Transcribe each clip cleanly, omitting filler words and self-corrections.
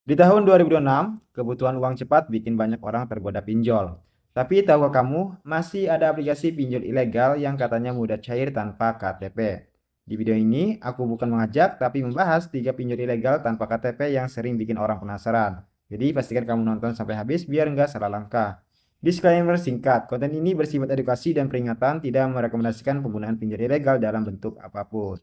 Di tahun 2026, kebutuhan uang cepat bikin banyak orang tergoda pinjol. Tapi tahukah kamu, masih ada aplikasi pinjol ilegal yang katanya mudah cair tanpa KTP. Di video ini, aku bukan mengajak, tapi membahas 3 pinjol ilegal tanpa KTP yang sering bikin orang penasaran. Jadi pastikan kamu nonton sampai habis biar nggak salah langkah. Disclaimer singkat, konten ini bersifat edukasi dan peringatan, tidak merekomendasikan penggunaan pinjol ilegal dalam bentuk apapun.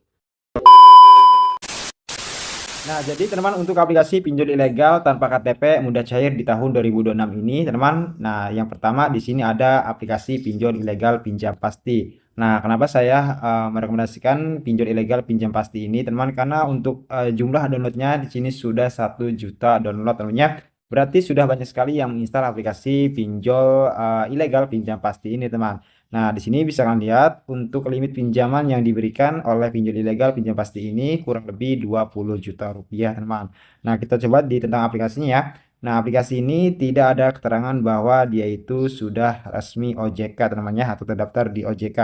Nah, jadi teman-teman untuk aplikasi pinjol ilegal tanpa KTP mudah cair di tahun 2026 ini, teman. Nah, yang pertama di sini ada aplikasi pinjol ilegal Pinjam Pasti. Nah, kenapa saya merekomendasikan pinjol ilegal Pinjam Pasti ini, teman? Karena untuk jumlah downloadnya di sini sudah 1 juta download, temannya. Berarti sudah banyak sekali yang menginstal aplikasi pinjol ilegal Pinjam Pasti ini, teman. Nah, di sini bisa kalian lihat untuk limit pinjaman yang diberikan oleh pinjol ilegal Pinjam Pasti ini kurang lebih 20 juta rupiah, teman. Nah, kita coba di tentang aplikasinya ya. Nah, aplikasi ini tidak ada keterangan bahwa dia itu sudah resmi OJK, namanya atau terdaftar di OJK.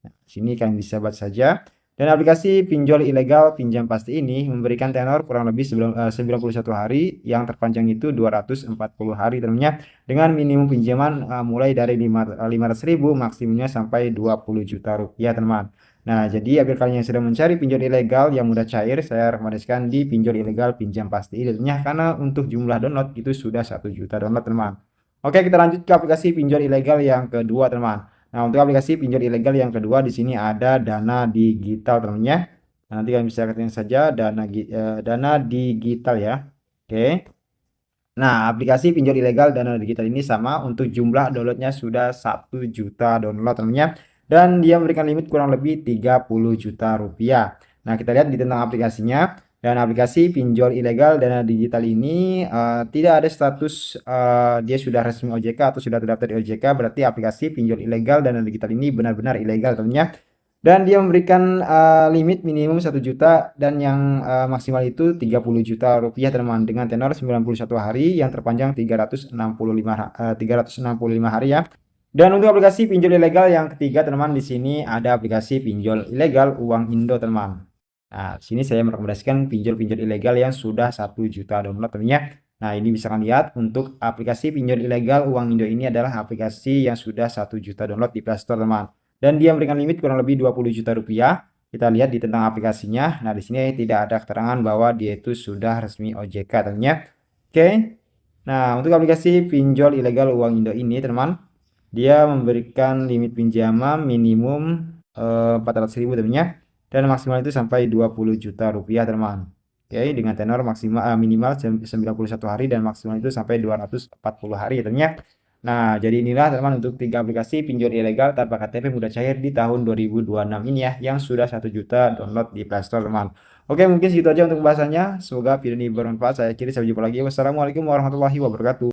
Nah, sini kalian bisa baca saja. Dan aplikasi pinjol ilegal Pinjam Pasti ini memberikan tenor kurang lebih 91 hari, yang terpanjang itu 240 hari, temannya, dengan minimum pinjaman mulai dari 500.000, maksimumnya sampai 20 juta rupiah, teman. Nah, jadi apabila kalian yang sedang mencari pinjol ilegal yang mudah cair, saya rekomendasikan di pinjol ilegal Pinjam Pasti ini, karena untuk jumlah download itu sudah 1 juta download, teman. Oke, kita lanjut ke aplikasi pinjol ilegal yang kedua, teman. Nah, untuk aplikasi pinjol ilegal yang kedua di sini ada Dana Digital, teman-teman. Nah, nanti kalian bisa ketik saja Dana Digital ya. Oke. Nah, aplikasi pinjol ilegal Dana Digital ini sama, untuk jumlah downloadnya sudah 1 juta download, teman-teman. Dan dia memberikan limit kurang lebih 30 juta rupiah. Nah, kita lihat di tentang aplikasinya. Dan aplikasi pinjol ilegal Dana Digital ini tidak ada status dia sudah resmi OJK atau sudah terdaftar di OJK. Berarti aplikasi pinjol ilegal Dana Digital ini benar-benar ilegal, teman-teman. Dan dia memberikan limit minimum 1 juta dan yang maksimal itu 30 juta rupiah, teman, dengan tenor 91 hari, yang terpanjang 365 hari ya. Dan untuk aplikasi pinjol ilegal yang ketiga, teman, di sini ada aplikasi pinjol ilegal Uang Indo, teman. Nah, sini saya merekomendasikan pinjol-pinjol ilegal yang sudah 1 juta download, teman-teman. Nah, ini bisa kalian lihat untuk aplikasi pinjol ilegal Uang Indo ini adalah aplikasi yang sudah 1 juta download di Play Store, teman. Dan dia memberikan limit kurang lebih 20 juta rupiah. Kita lihat di tentang aplikasinya. Nah, di sini tidak ada keterangan bahwa dia itu sudah resmi OJK, teman-teman. Oke. Nah, untuk aplikasi pinjol ilegal Uang Indo ini, teman, dia memberikan limit pinjaman minimum 400.000, teman-teman, dan maksimal itu sampai 20 juta rupiah, teman. Oke, dengan tenor maksimal minimal 91 hari dan maksimal itu sampai 240 hari, teman-teman. Nah, jadi inilah, teman, untuk 3 aplikasi pinjol ilegal tanpa KTP mudah cair di tahun 2026 ini ya, yang sudah 1 juta download di Play Store, teman. Oke, mungkin segitu aja untuk pembahasannya. Semoga video ini bermanfaat. Saya kira sampai jumpa lagi. Wassalamualaikum warahmatullahi wabarakatuh.